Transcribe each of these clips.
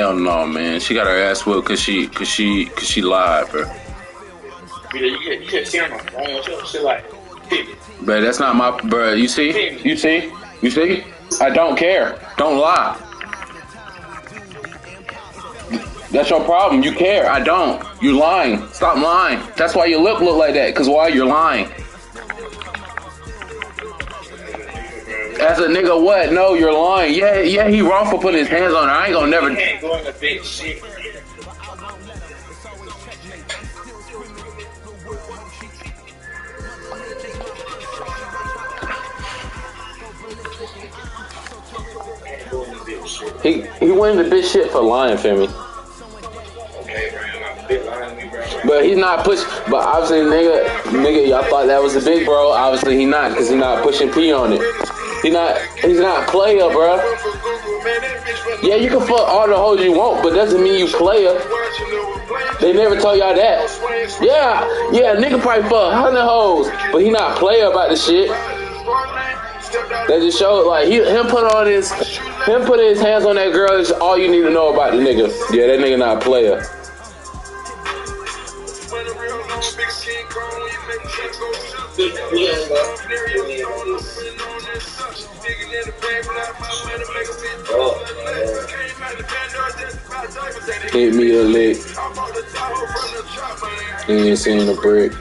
Hell no, man. She got her ass whooped cause she lied, bro. You kept seeing my phone. She like, But that's not my, bro. You see? I don't care. Don't lie. That's your problem. You care. I don't. You lying. Stop lying. That's why your lip look like that. Cause why? You're lying. As a nigga, what? No, you're lying. Yeah, he wrong for putting his hands on her. I ain't gonna never. You can't go in the big shit. He went into bitch shit for lying, Femi. But he's not push. But obviously, nigga, y'all thought that was a big bro. Obviously, he not, cause he not pushing P on it. He's not player, bro. Yeah, you can fuck all the hoes you want, but doesn't mean you player. They never told y'all that. Yeah, nigga probably fuck 100 hoes, but he not player about the shit. That just showed like him putting his hands on that girl is all you need to know about the nigga. Yeah, that nigga not a player. Hit me a lick. He ain't seen a brick.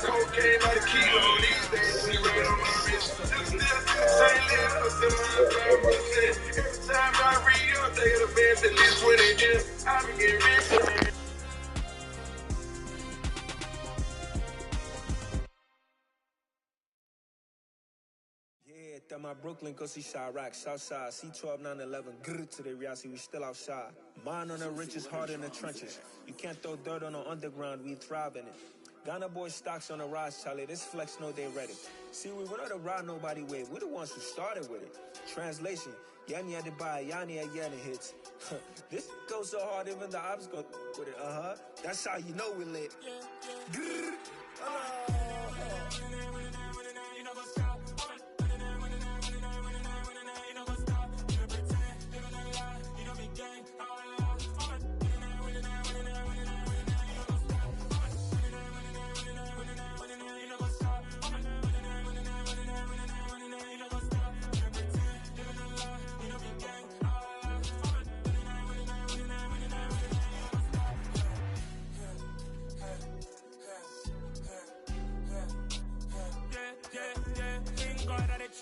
At my Brooklyn, go see Chirac, Southside, C12, 911, grrr to the reality, we still outside. Mine on the richest, heart in the trenches. You can't throw dirt on the underground, we thrive in it. Ghana boys stocks on the rise, Charlie, this flex know they ready. See, we were not to ride nobody with, we're the ones who started with it. Translation, Yanni had to buy, Yanni had Yanni hits. This goes so hard, even the ops go with it, That's how you know we lit. Grrr.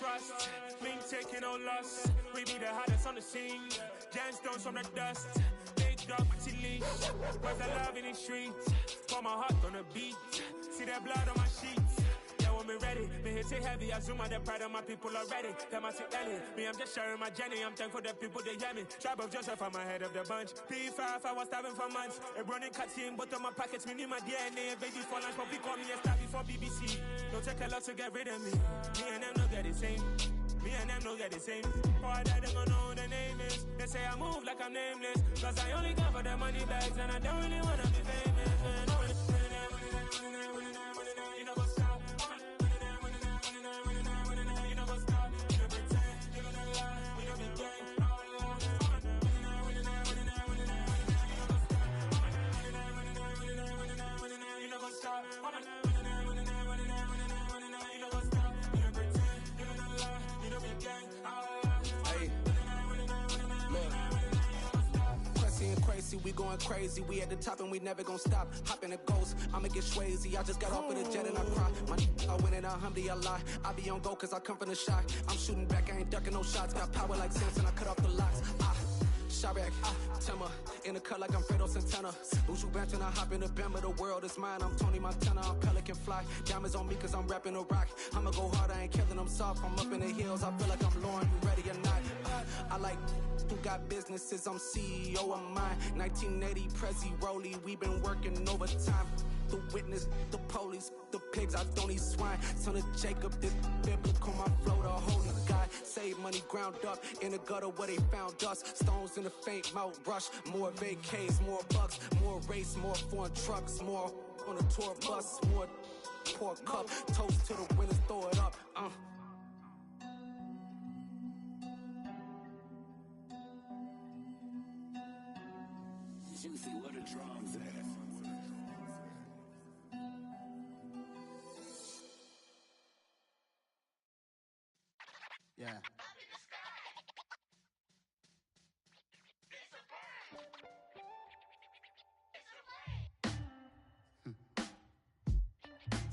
Trust, mean taking no loss. We be the hottest on the scene. Gemstones from the dust. Big dog with leash. Where's the love in the streets? Pour my heart on the beat. See that blood on my sheets. Yeah, when we ready, me hit it heavy. I zoom out the pride of my people already. Them I see Ellie. Me, I'm just sharing my journey. I'm thankful that people they hear me. Tribe of Joseph, I'm ahead of the bunch. P5, I was starving for months. A running cutscene, but on my pockets, me need my DNA. Baby for lunch, but we call me a star before BBC. Don't take a lot to get rid of me. Me and them don't get the same. Me and them don't get the same. Before I die, they gon' know who the name is. They say I move like I'm nameless. Cause I only got for the money bags and I don't really wanna be famous. You know what's up? You know what's up? You don't pretend, you don't lie, we don't be gang. You know what's up? We going crazy, we at the top and we never gonna stop. Hop in a ghost, I'ma get swayzy. I just got off of the jet and I cry. My I win in a Humvee, I lie. I be on go cause I come from the shot. I'm shooting back, I ain't ducking no shots. Got power like Samson, I cut off the locks. Chirac, Timmer, in the cut like I'm Fredo Santana. Buju Banton, I hop in the Bama, the world is mine. I'm Tony Montana, I'm Pelican Fly. Diamonds on me cause I'm rapping a rock. I'ma go hard, I ain't killing them soft. I'm up in the hills, I feel like I'm Lauren, you ready or not? I like who got businesses, I'm CEO of mine. 1980 Prezi Rolly, we been working overtime. The witness, the police, the pigs, I don't eat swine. Son of Jacob, this biblical, my flow, the holy guy. Save money ground up in the gutter where they found us. Stones in the faint Mount Rush. More vacays, more bucks, more race, more foreign trucks, more on a tour bus, more pour cup. Toast to the winners, throw it up. Juicy, where the drums at? Yeah.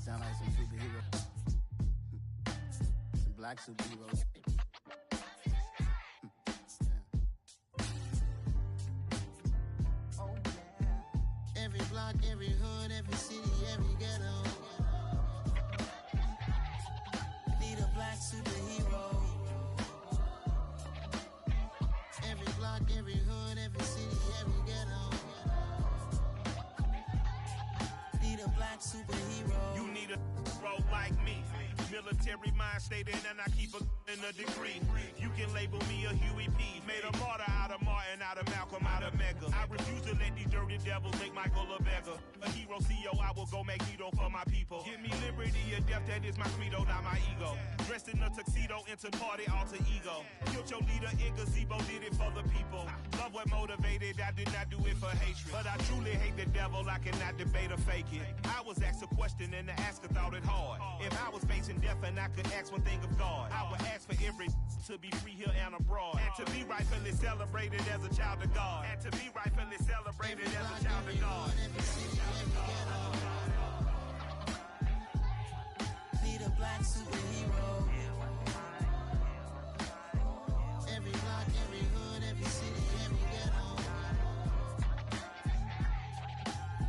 Sound like some superheroes. Some black superheroes. Oh, yeah. Every block, every hood, every city, every ghetto. Need a black superhero. Every block, every hood, every city, every ghetto. Need a black superhero. You need a bro like me. Military mind stated, and I keep a in a degree. You can label me a Huey P. Made a martyr out of Martin, out of Malcolm, out of Mega. I refuse to let these dirty devils make Michael a beggar. A hero CEO, I will go Magneto for my people. Give me liberty or death, that is my credo, not my ego. Dressed in a tuxedo, into party, alter ego. Killed your leader in gazebo, did it for the people. Love what motivated, I did not do it for hatred. But I truly hate the devil, I cannot debate or fake it. I was asked a question and the asker thought it hard. If I was facing death and I could ask one thing of God, I would ask for every to be free here and abroad. And to be rightfully celebrated as a child of God. And to be rightfully celebrated as a child of God. Need a black superhero. Every block, every hood, every city, every ghetto.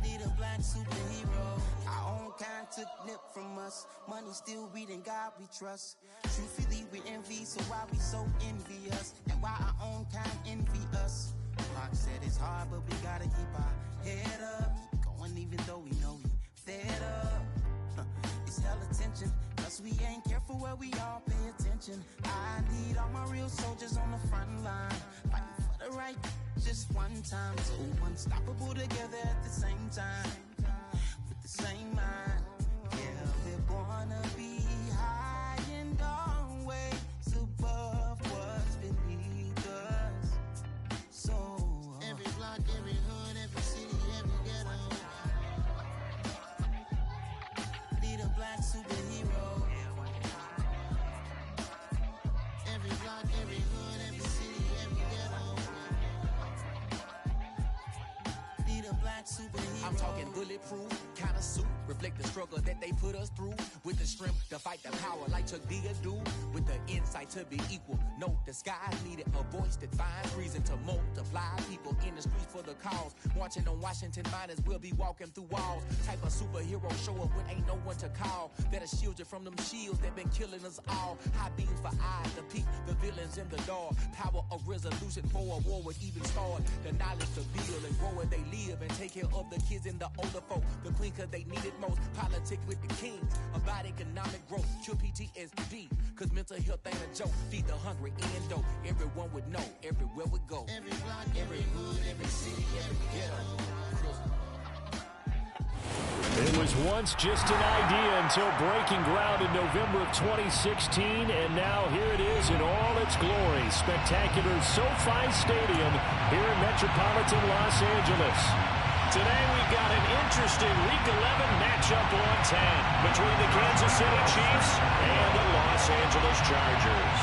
Need a black superhero. Our own kind took nip from us. Money still reading God we trust. Truthfully we envy, so why we so envious? And why our own kind envy us? Pac said it's hard, but we gotta keep our head up. Keep going even though we know we fed up. It's hella tension, cause we ain't careful where we all pay attention. I need all my real soldiers on the front line, fighting for the right just one time. So unstoppable together at the same time, with the same mind. Yeah, we're gonna be high and always above what's beneath us. So every block, every hood, every city, every ghetto. Need a black superhero. Every block, every hood, every city, every ghetto. Need a black superhero. I'm talking bulletproof, kind of suit, reflect the struggle that they put us through. With the strength to fight the power like Chuck D do. With the insight to be equal. Note the skies needed a voice that finds reason to multiply. People in the streets for the cause. Marching on Washington, might as well be walking through walls. Type of superhero show up when ain't no one to call. That'll shield you from them shields that been killing us all. High beams for eyes to peek the villains in the dark. Power of resolution for a war would even start. The knowledge to build and grow where they live and take care of the kids and the older folk. The queen cause they need it most. Politic with the kings. About economic growth. Cure PTSD. Cause mental health ain't a joke. Feed the hungry and dope. Everyone would know. Everywhere we go. Every block, every hood, every city, every ghetto. It was once just an idea until breaking ground in November of 2016, and now here it is in all its glory. Spectacular SoFi Stadium here in metropolitan Los Angeles. Today we've got an interesting Week 11 matchup on 10 between the Kansas City Chiefs and the Los Angeles Chargers.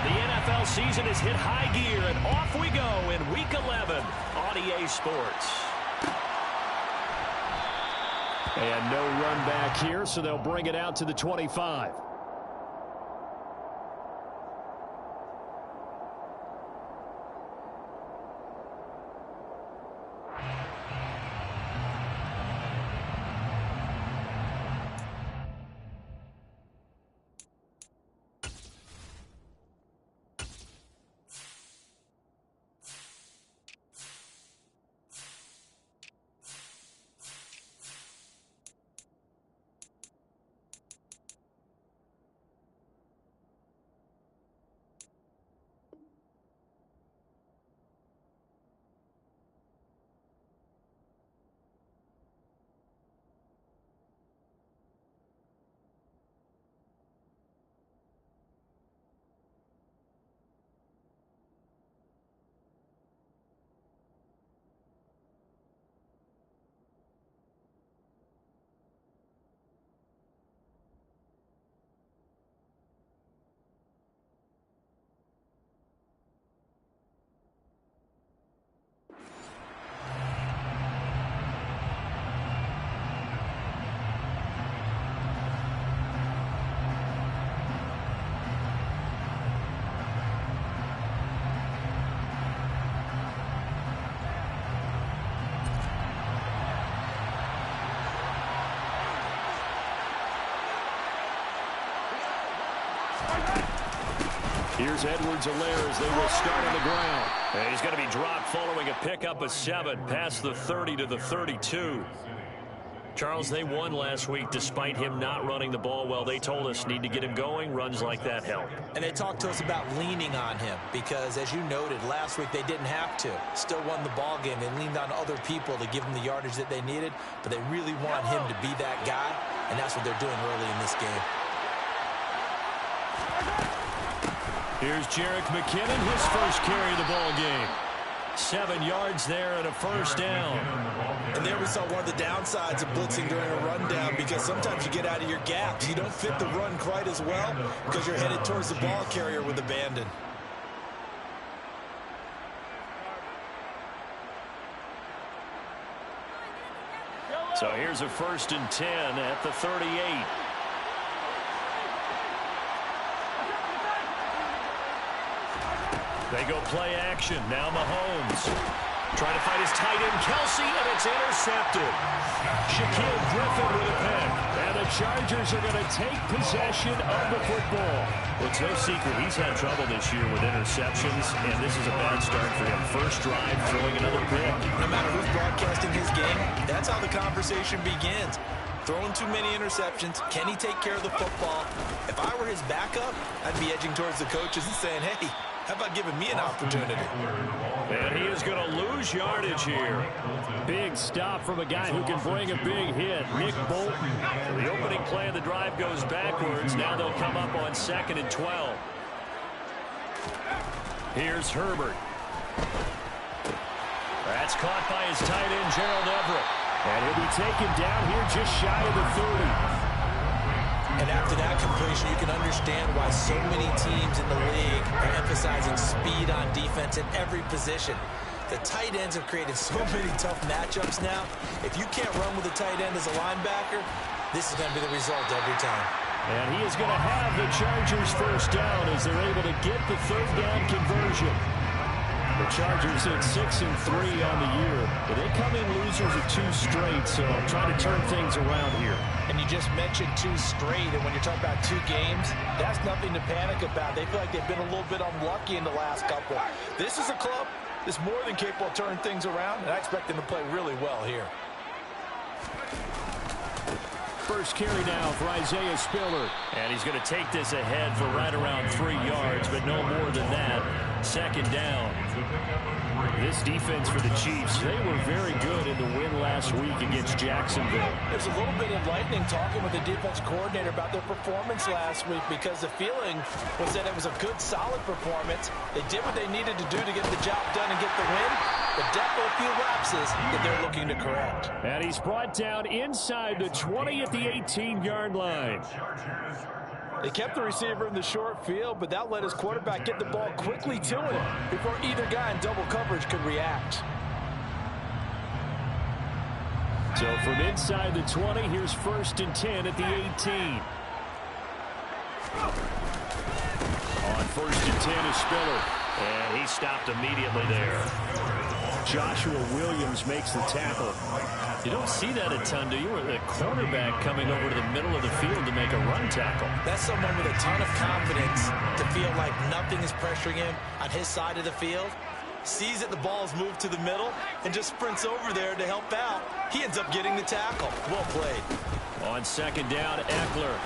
The NFL season has hit high gear, and off we go in Week 11 on EA Sports. And no run back here, so they'll bring it out to the 25. Here's Edwards-Helaire as they will start on the ground. And he's going to be dropped following a pickup of 7 past the 30 to the 32. Charles, they won last week despite him not running the ball well. They told us need to get him going. Runs like that help. And they talked to us about leaning on him because, as you noted, last week they didn't have to. Still won the ball game. They leaned on other people to give them the yardage that they needed, but they really want him to be that guy, and that's what they're doing early in this game. Here's Jerick McKinnon, his first carry of the ball game. 7 yards there and a first down. And there we saw one of the downsides of blitzing during a rundown because sometimes you get out of your gaps. You don't fit the run quite as well because you're headed towards the ball carrier with abandon. So here's a 1st and 10 at the 38. They go play action. Now Mahomes. Trying to find his tight end, Kelsey, and it's intercepted. Shaquille Griffin with a pick. And the Chargers are going to take possession of the football. Well, it's no secret he's had trouble this year with interceptions, and this is a bad start for him. First drive, throwing another pick. No matter who's broadcasting his game, that's how the conversation begins. Throwing too many interceptions. Can he take care of the football? If I were his backup, I'd be edging towards the coaches and saying, hey, how about giving me an opportunity? And he is going to lose yardage here. Big stop from a guy who can bring a big hit, Nick Bolton. So the opening play of the drive goes backwards. Now they'll come up on 2nd and 12. Here's Herbert. That's caught by his tight end, Gerald Everett. And he'll be taken down here just shy of the 30. And after that completion, you can understand why so many teams in the league are emphasizing speed on defense in every position. The tight ends have created so many tough matchups now. If you can't run with a tight end as a linebacker, this is going to be the result every time. And he is going to have the Chargers first down as they're able to get the 3rd down conversion. The Chargers at 6-3 on the year, but they come in losers of 2 straight, so trying to turn things around here. And you just mentioned 2 straight, and when you're talking about 2 games, that's nothing to panic about. They feel like they've been a little bit unlucky in the last couple. This is a club that's more than capable of turning things around, and I expect them to play really well here. First carry now for Isaiah Spiller. And he's going to take this ahead for right around 3 yards, but no more than that. 2nd down. This defense for the Chiefs, they were very good in the win last week against Jacksonville. There's a little bit enlightening talking with the defense coordinator about their performance last week because the feeling was that it was a good, solid performance. They did what they needed to do to get the job done and get the win, but definitely a few lapses that they're looking to correct. And he's brought down inside the 20 at the 18-yard line. They kept the receiver in the short field, but that let his quarterback get the ball quickly to him before either guy in double coverage could react. So from inside the 20, here's 1st and 10 at the 18. On 1st and 10 is Spiller, and he stopped immediately there. Joshua Williams makes the tackle. You don't see that a ton, do you? Or the cornerback coming over to the middle of the field to make a run tackle. That's someone with a ton of confidence to feel like nothing is pressuring him on his side of the field. Sees that the ball's moved to the middle and just sprints over there to help out. He ends up getting the tackle. Well played. On 2nd down, Eckler.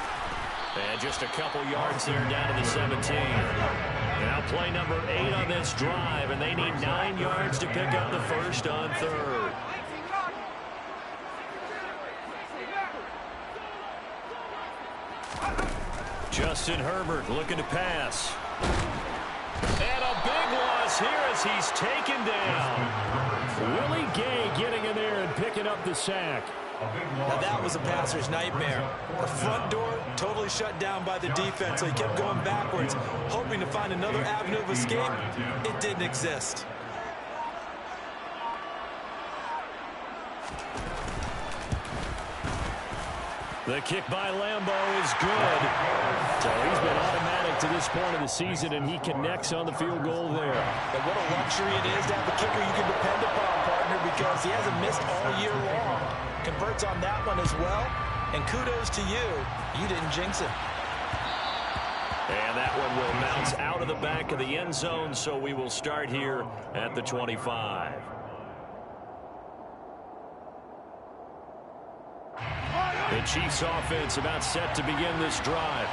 And just a couple yards there down to the 17. Now play number 8 on this drive, and they need 9 yards to pick up the first on 3rd. Justin Herbert looking to pass. And a big loss here as he's taken down. Willie Gay getting in there and picking up the sack. Now that was a passer's nightmare. The front door totally shut down by the defense, so he kept going backwards, hoping to find another avenue of escape. It didn't exist. The kick by Lambeau is good. So he's been automatic to this point of the season, and he connects on the field goal there. And what a luxury it is to have a kicker you can depend upon, partner, because he hasn't missed all year long. Converts on that one as well, and kudos to you. You didn't jinx him. And that one will bounce out of the back of the end zone, so we will start here at the 25. The Chiefs offense about set to begin this drive.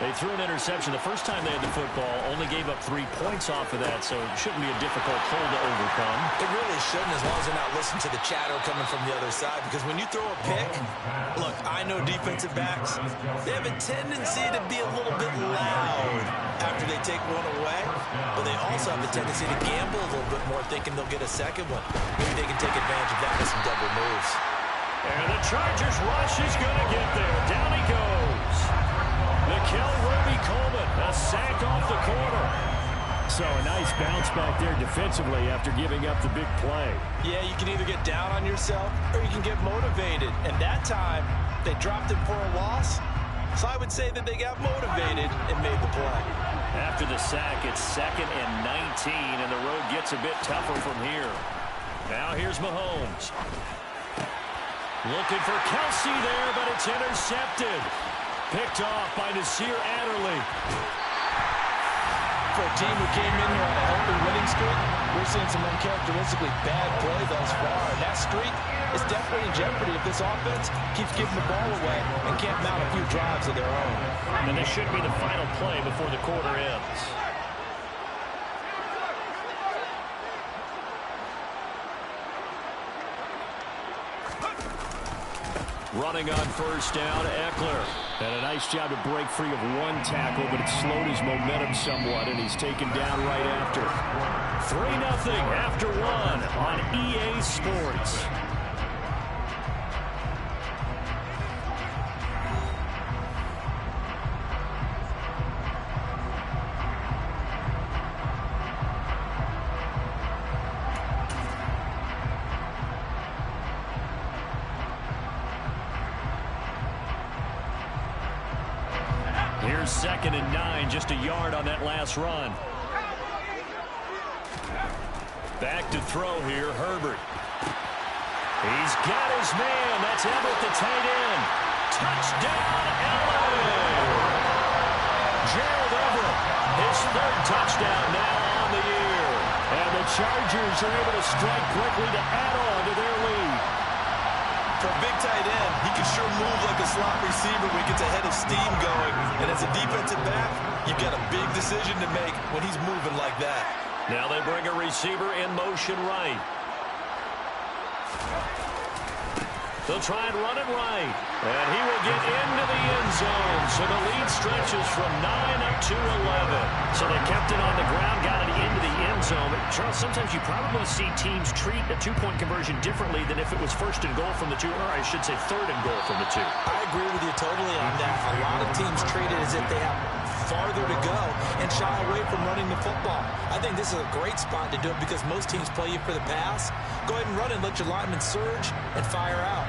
They threw an interception the first time they had the football, only gave up 3 points off of that, so it shouldn't be a difficult hole to overcome. It really shouldn't, as long as they're not listening to the chatter coming from the other side, because when you throw a pick, look, I know defensive backs, they have a tendency to be a little bit loud after they take one away, but they also have a tendency to gamble a little bit more, thinking they'll get a second one. Maybe they can take advantage of that with some double moves. And the Chargers rush is going to get there. Down he goes. Mikel Roby-Coleman, a sack off the corner. So a nice bounce back there defensively after giving up the big play. Yeah, you can either get down on yourself or you can get motivated. And that time, they dropped it for a loss. So I would say that they got motivated and made the play. After the sack, it's 2nd and 19, and the road gets a bit tougher from here. Now here's Mahomes. Looking for Kelsey there, but it's intercepted. Picked off by Nasir Adderley. For a team who came in here on a healthy winning streak, we're seeing some uncharacteristically bad play thus far. And that streak is definitely in jeopardy if this offense keeps giving the ball away and can't mount a few drives of their own. And this should be the final play before the quarter ends. Running on first down, Eckler. And a nice job to break free of one tackle, but it slowed his momentum somewhat, and he's taken down right after. 3-0 after one on EA Sports. Here's 2nd and 9, just a yard on that last run. Back to throw here, Herbert. He's got his man. That's Everett, the tight end. Touchdown, LA! Gerald Everett, his 3rd touchdown now on the year. And the Chargers are able to strike quickly to add on to their lead. For a big tight end, he can sure move like a slot receiver when he gets a head of steam going. And as a defensive back, you've got a big decision to make when he's moving like that. Now they bring a receiver in motion right. They'll try and run it right. And he will get into the end zone. So the lead stretches from 9 up to 11. So they kept it on the ground, got it into the end zone. But Charles, sometimes you probably see teams treat a two-point conversion differently than if it was 1st and goal from the 2, or I should say 3rd and goal from the 2. I agree with you totally on that. A lot of teams treat it as if they have farther to go and shy away from running the football. I think this is a great spot to do it because most teams play you for the pass. Go ahead and run it, let your linemen surge, and fire out.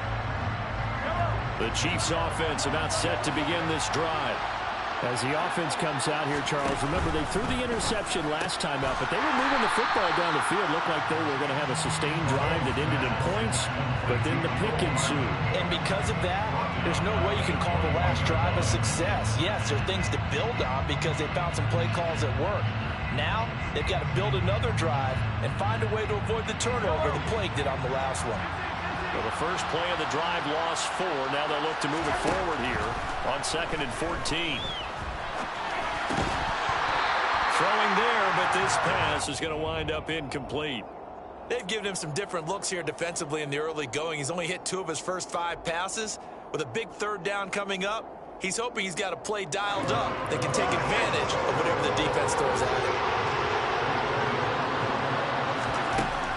The Chiefs offense about set to begin this drive. As the offense comes out here, Charles, remember they threw the interception last time out, but they were moving the football down the field. Looked like they were going to have a sustained drive that ended in points, but then the pick ensued. And because of that, there's no way you can call the last drive a success. Yes, there are things to build on because they found some play calls that work. Now, they've got to build another drive and find a way to avoid the turnover the Plague did on the last one. Well, the first play of the drive lost 4. Now they'll look to move it forward here on 2nd and 14. Throwing there, but this pass is going to wind up incomplete. They've given him some different looks here defensively in the early going. He's only hit 2 of his first 5 passes. With a big 3rd down coming up, he's hoping he's got a play dialed up that can take advantage of whatever the defense throws at him.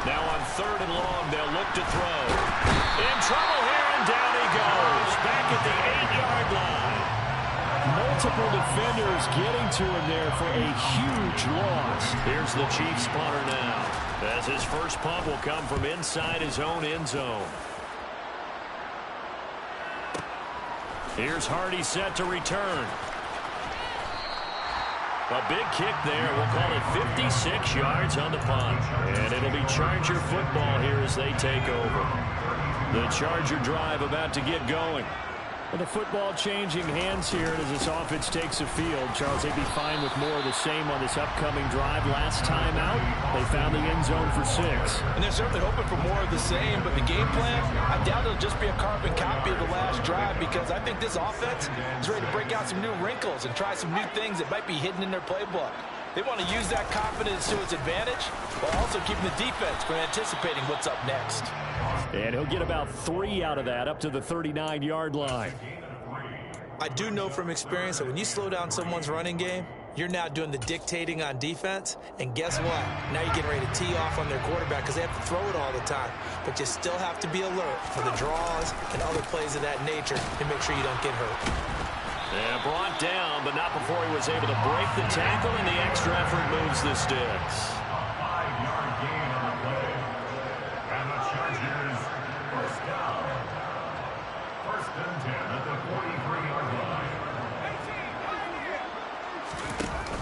Now on 3rd and long, they'll look to throw. In trouble here, and down he goes. Back at the 8-yard line. Multiple defenders getting to him there for a huge loss. Here's the Chiefs punter now, as his first punt will come from inside his own end zone. Here's Hardy set to return. A big kick there. We'll call it 56 yards on the punt. And it'll be Charger football here as they take over. The Charger drive about to get going. Well, the football changing hands here as this offense takes the field. Charles, they'd be fine with more of the same on this upcoming drive. Last time out, they found the end zone for 6. And they're certainly hoping for more of the same, but the game plan, I doubt it'll just be a carbon copy of the last drive, because I think this offense is ready to break out some new wrinkles and try some new things that might be hidden in their playbook. They want to use that confidence to its advantage while also keeping the defense from anticipating what's up next. And he'll get about 3 out of that, up to the 39-yard line. I do know from experience that when you slow down someone's running game, you're now doing the dictating on defense. And guess what? Now you're getting ready to tee off on their quarterback because they have to throw it all the time. But you still have to be alert for the draws and other plays of that nature to make sure you don't get hurt. Yeah, brought down, but not before he was able to break the tackle, and the extra effort moves the sticks.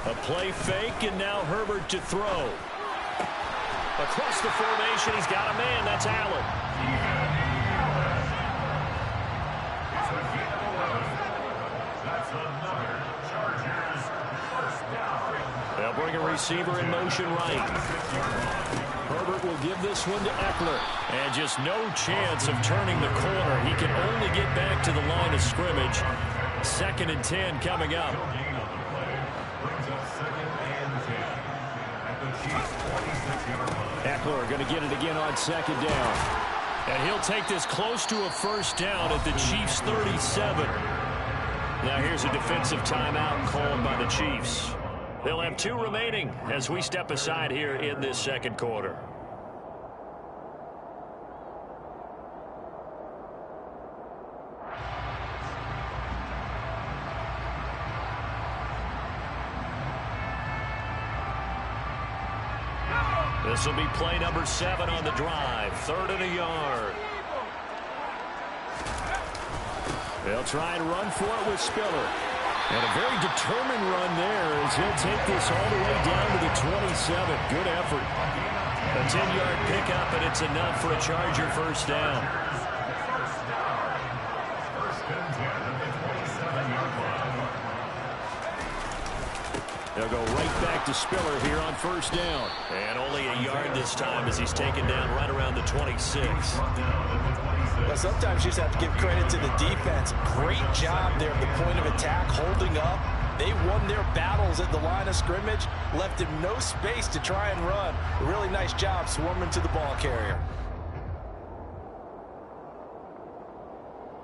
A play fake, and now Herbert to throw. Across the formation, he's got a man. That's Allen. They'll bring a receiver in motion right. Herbert will give this one to Eckler. And just no chance of turning the corner. He can only get back to the line of scrimmage. 2nd and 10 coming up. Eckler going to get it again on 2nd down. And he'll take this close to a first down at the Chiefs' 37. Now here's a defensive timeout called by the Chiefs. They'll have 2 remaining as we step aside here in this 2nd quarter. This will be play number 7 on the drive. 3rd and a yard. They'll try and run for it with Spiller. And a very determined run there as he'll take this all the way down to the 27. Good effort. A 10-yard pickup, and it's enough for a Charger first down. They'll go right back to Spiller here on first down. And only a yard this time as he's taken down right around the 26. Well, sometimes you just have to give credit to the defense. Great job there at the point of attack, holding up. They won their battles at the line of scrimmage, left him no space to try and run. A really nice job swarming to the ball carrier.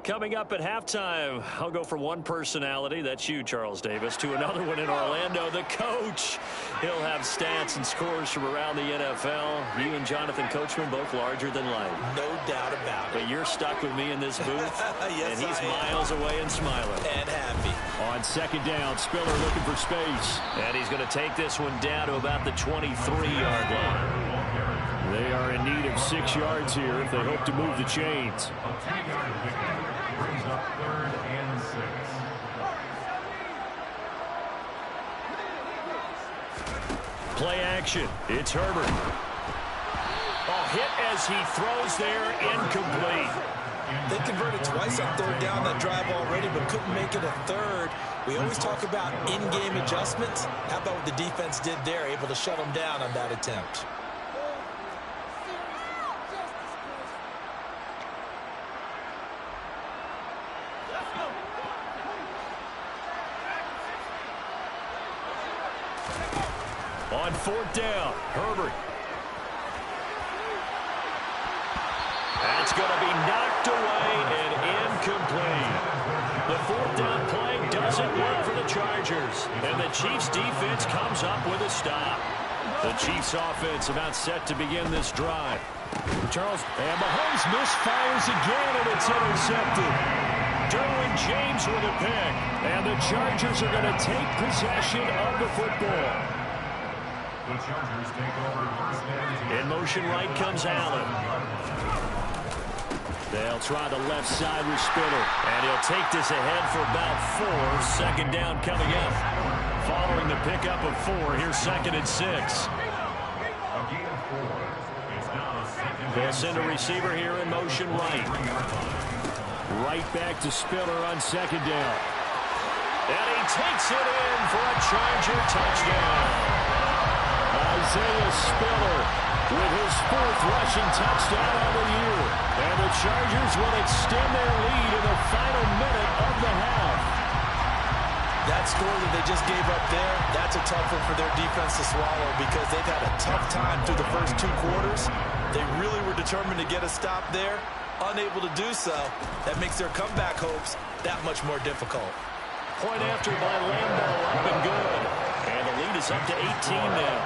Coming up at halftime, I'll go from one personality, that's you, Charles Davis, to another one in Orlando, the coach. He'll have stats and scores from around the NFL. You and Jonathan Coachman both larger than life. No doubt about it. But you're stuck with me in this booth, yes, and he's miles away and smiling. And happy. On 2nd down, Spiller looking for space. And he's going to take this one down to about the 23-yard line. They are in need of 6 yards here if they hope to move the chains. Brings up 3rd and 6. Play action. It's Herbert. Oh, hit as he throws there, incomplete. They converted twice on 3rd down that drive already, but couldn't make it a 3rd. We always talk about in-game adjustments. How about what the defense did there, able to shut them down on that attempt? On 4th down, Herbert. That's going to be knocked away and incomplete. The 4th down play doesn't work for the Chargers, and the Chiefs defense comes up with a stop. The Chiefs offense about set to begin this drive. Charles, and Mahomes misfires again, and it's intercepted. Derwin James with a pick, and the Chargers are going to take possession of the football. The Chargers take over first down. In motion right comes Allen. They'll try the left side with Spiller, and he'll take this ahead for about 4. 2nd down coming up. Following the pickup of 4, here's 2nd and 6. They'll send a receiver here in motion right. Right back to Spiller on second down. And he takes it in for a Charger touchdown. Isaiah Spiller with his 4th rushing touchdown of the year. And the Chargers will extend their lead in the final minute of the half. That score that they just gave up there, that's a tough one for their defense to swallow because they've had a tough time through the first 2 quarters. They really were determined to get a stop there. Unable to do so, that makes their comeback hopes that much more difficult. Point after by Lambo, up and good. And the lead is up to 18 now.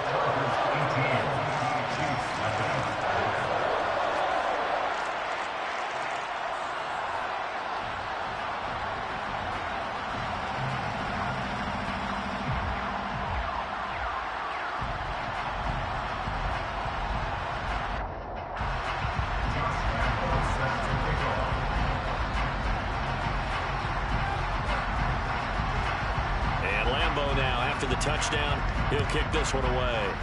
Now after the touchdown, he'll kick this one away.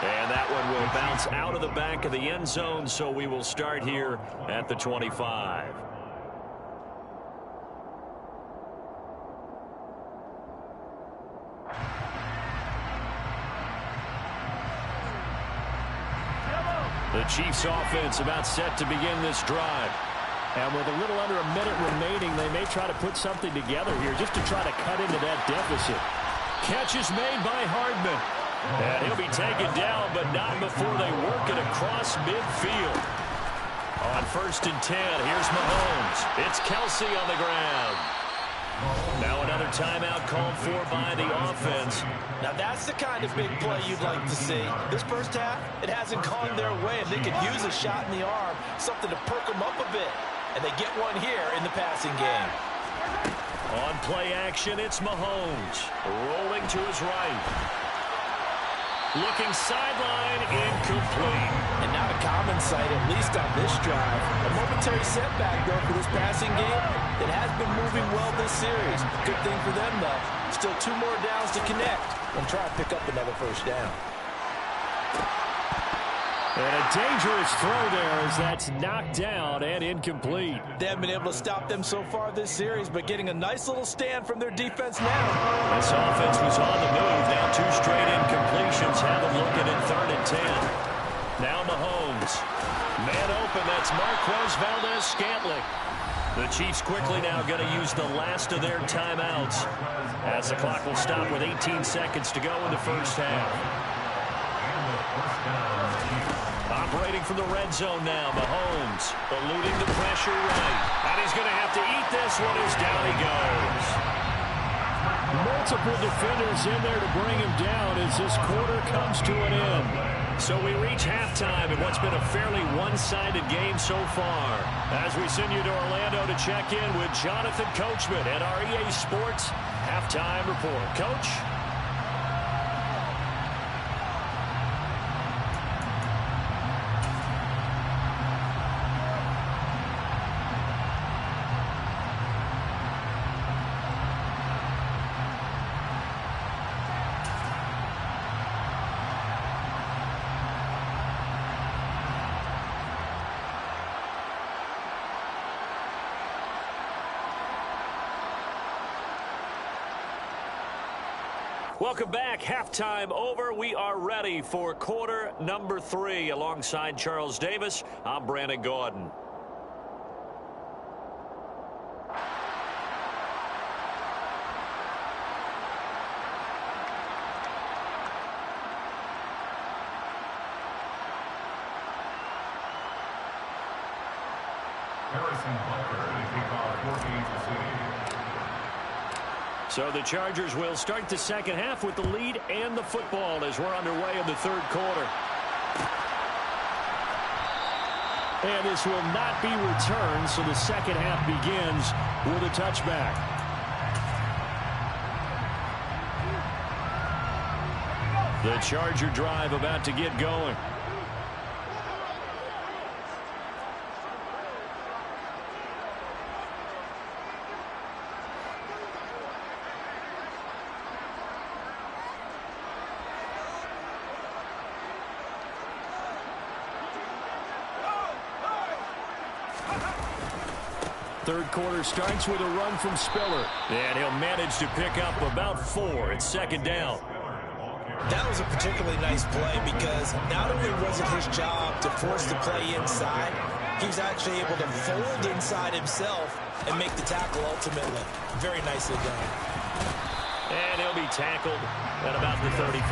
And that one will bounce out of the back of the end zone, so we will start here at the 25. The Chiefs offense about set to begin this drive. And with a little under a minute remaining, they may try to put something together here just to try to cut into that deficit. Catch is made by Hardman. And he'll be taken down, but not before they work it across midfield. On 1st and 10, here's Mahomes. It's Kelsey on the ground. Now another timeout called for by the offense. Now that's the kind of big play you'd like to see. This first half, it hasn't gone their way, and they could use a shot in the arm, something to perk them up a bit. And they get one here in the passing game. On play action, it's Mahomes. Rolling to his right. Looking sideline, incomplete. And not a common sight, at least on this drive. A momentary setback, though, for this passing game that has been moving well this series. Good thing for them, though. Still 2 more downs to connect and try to pick up another first down. And a dangerous throw there as that's knocked down and incomplete. They haven't been able to stop them so far this series, but getting a nice little stand from their defense now. This offense was on the move. Now 2 straight incompletions have them looking at 3rd and 10. Now Mahomes. Man open, that's Marquez Valdez-Scantling. The Chiefs quickly now going to use the last of their timeouts as the clock will stop with 18 seconds to go in the first half. Operating from the red zone now, Mahomes eluding the pressure right. And he's going to have to eat this one as down he goes. Multiple defenders in there to bring him down as this quarter comes to an end. So we reach halftime in what's been a fairly one-sided game so far. As we send you to Orlando to check in with Jonathan Coachman at our EA Sports Halftime Report. Coach? Welcome back. Halftime over. We are ready for quarter number 3. Alongside Charles Davis, I'm Brandon Gordon. So the Chargers will start the second half with the lead and the football as we're underway in the 3rd quarter. And this will not be returned, so the second half begins with a touchback. The Charger drive about to get going. Third quarter starts with a run from Spiller. And he'll manage to pick up about 4 at second down. That was a particularly nice play because not only was it his job to force the play inside, he was actually able to fold inside himself and make the tackle ultimately. Very nicely done. And he'll be tackled at about the 35.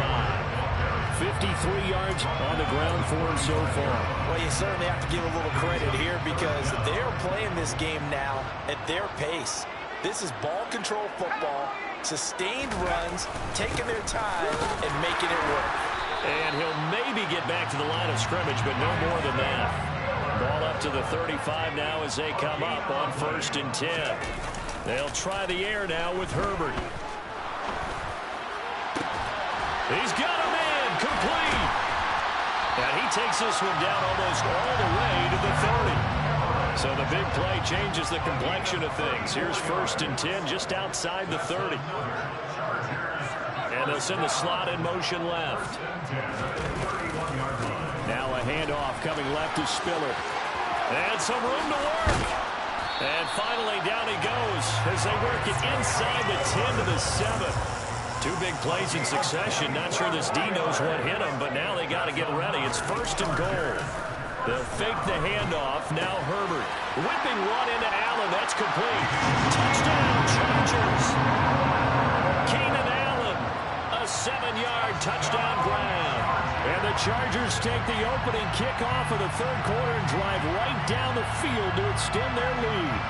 53 yards on the ground for him so far. Well, you certainly have to give a little credit here because they're playing this game now at their pace. This is ball control football, sustained runs, taking their time, and making it work. And he'll maybe get back to the line of scrimmage, but no more than that. Ball up to the 35 now as they come up on 1st and 10. They'll try the air now with Herbert. He's got a man complete. And he takes this one down almost all the way to the 30. So the big play changes the complexion of things. Here's 1st and 10 just outside the 30. And they'll send the slot in motion left. Now a handoff coming left to Spiller. And some room to work. And finally down he goes as they work it inside the 10 to the 7. 2 big plays in succession. Not sure this D knows what hit him, but now they got to get ready. It's 1st and goal. They'll fake the handoff. Now Herbert. Whipping one into Allen. That's complete. Touchdown, Chargers. Keenan Allen. A 7-yard touchdown grab. And the Chargers take the opening kickoff of the 3rd quarter and drive right down the field to extend their lead.